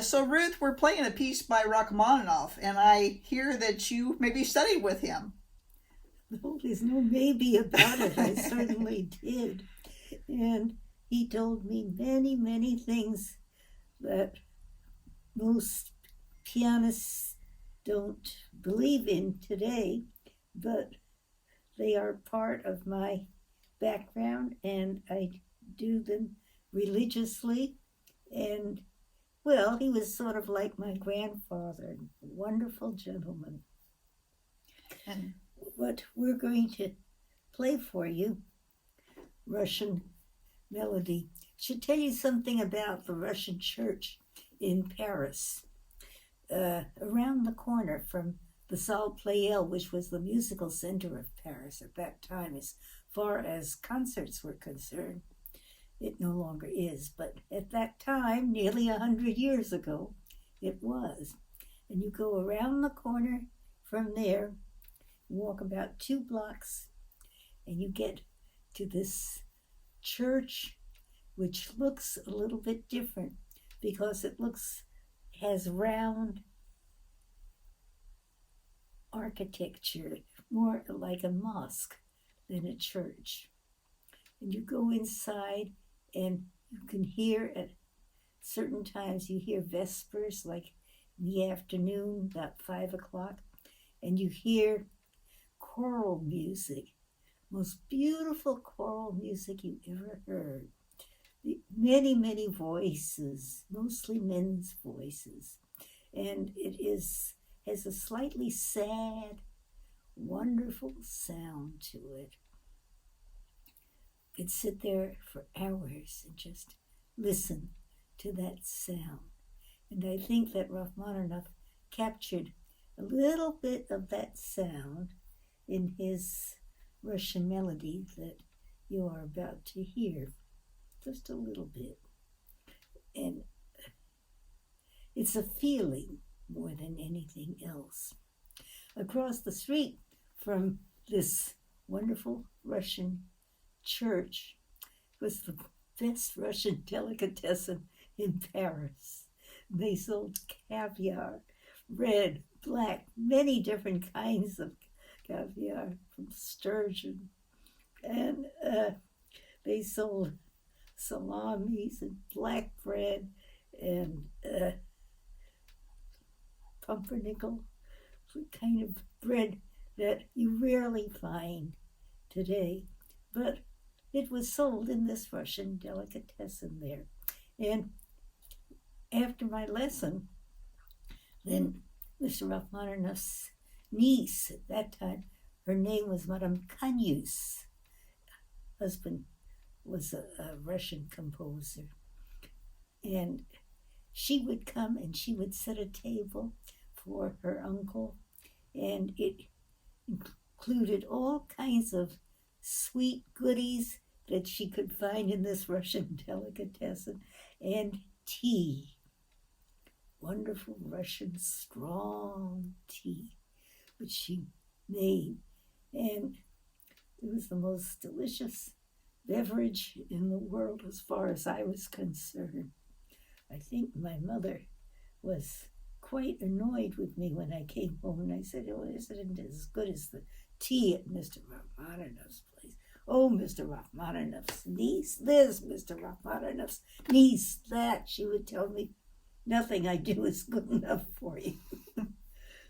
So Ruth, we're playing a piece by Rachmaninoff, and I hear that you maybe studied with him. No, there's no maybe about it. I certainly did. And he told me many, many things that most pianists don't believe in today, but they are part of my background, and I do them religiously. And well, he was sort of like my grandfather, a wonderful gentleman. And what we're going to play for you, Russian melody. Should tell you something about the Russian church in Paris. Around the corner from the Salle Pleyel, which was the musical center of Paris at that time, as far as concerts were concerned. It no longer is, but at that time, nearly 100 years ago, it was. And you go around the corner from there, walk about 2 blocks, and you get to this church, which looks a little bit different because it has round architecture, more like a mosque than a church. And you go inside, and you can hear at certain times, you hear vespers, like in the afternoon, about 5 o'clock, and you hear choral music, most beautiful choral music you ever heard. Many, many voices, mostly men's voices. And it has a slightly sad, wonderful sound to it. You could sit there for hours and just listen to that sound. And I think that Rachmaninoff captured a little bit of that sound in his Russian melody that you are about to hear. Just a little bit. And it's a feeling more than anything else. Across the street from this wonderful Russian church was the best Russian delicatessen in Paris. They sold caviar, red, black, many different kinds of caviar, from sturgeon. And they sold salamis and black bread and pumpernickel, kind of bread that you rarely find today. But it was sold in this Russian delicatessen there. And after my lesson, then Mr. Rachmaninoff's niece, at that time, her name was Madame Kanyus. Husband was a Russian composer. And she would come and she would set a table for her uncle, and it included all kinds of sweet goodies that she could find in this Russian delicatessen, and tea. Wonderful Russian strong tea, which she made. And it was the most delicious beverage in the world as far as I was concerned. I think my mother was quite annoyed with me when I came home, and I said, "Oh, isn't it as good as the tea at Mr. Rachmaninoff's place? Oh, Mr. Rachmaninoff's niece this, Mr. Rachmaninoff's niece that." She would tell me, "Nothing I do is good enough for you."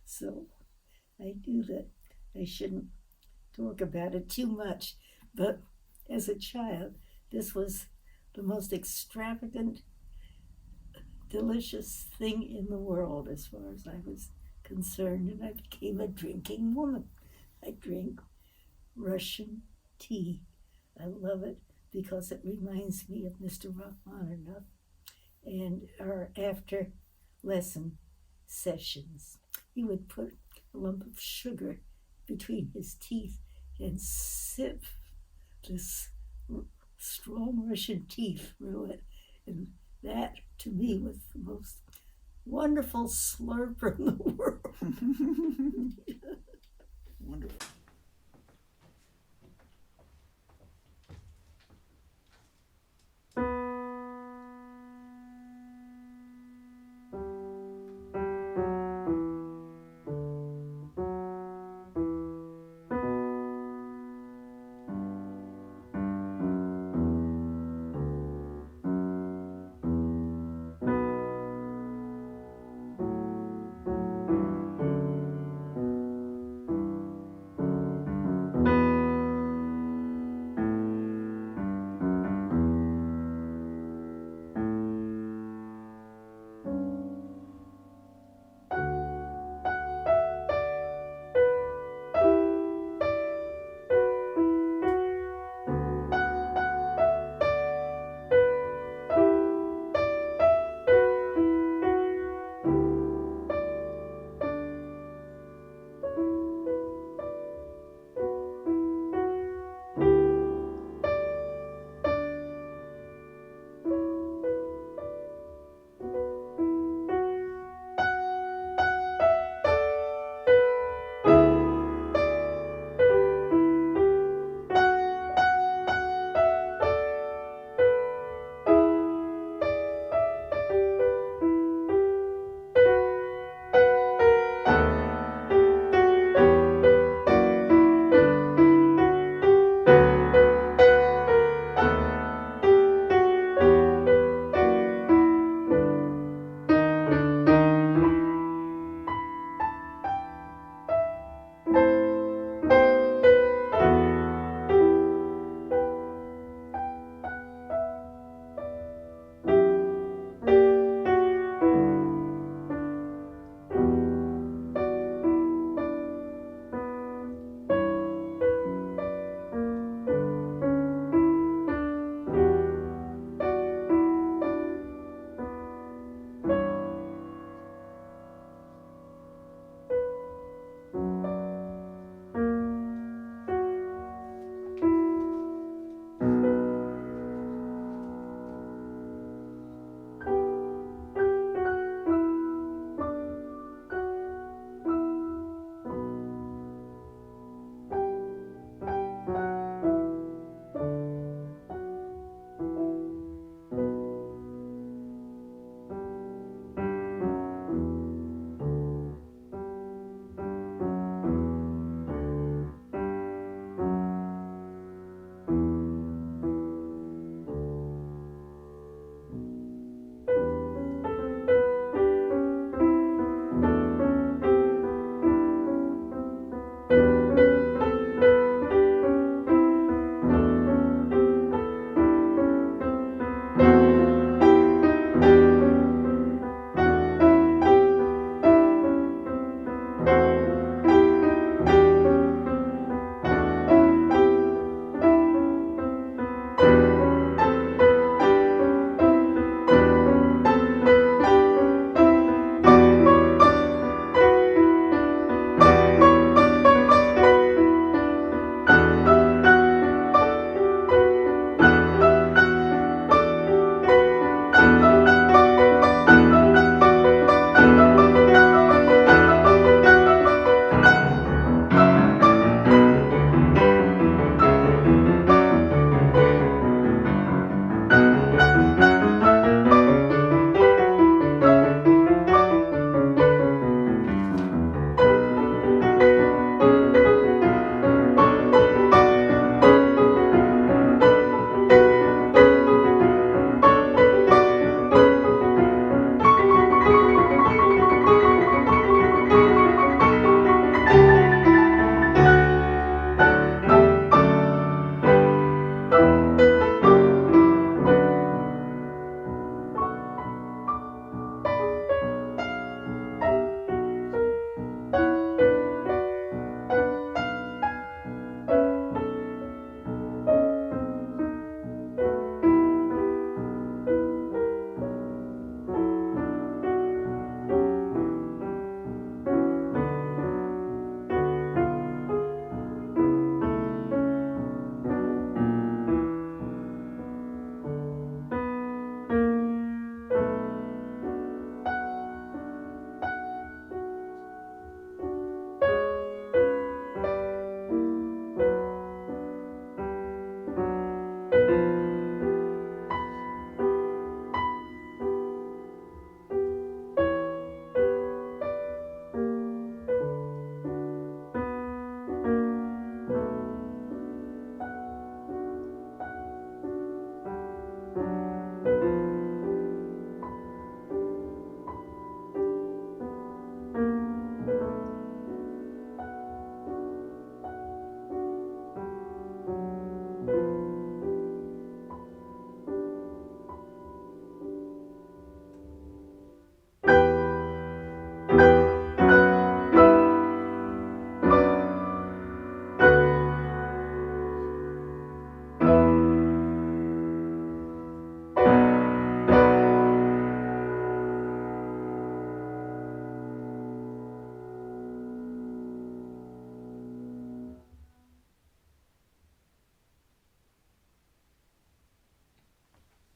So I knew that I shouldn't talk about it too much, but as a child, this was the most extravagant, delicious thing in the world as far as I was concerned, and I became a drinking woman. I drink Russian tea. I love it because it reminds me of Mr. Rachmaninoff and our after lesson sessions. He would put a lump of sugar between his teeth and sip this strong Russian tea through it. And that, to me, was the most wonderful slurper in the world. Wonderful.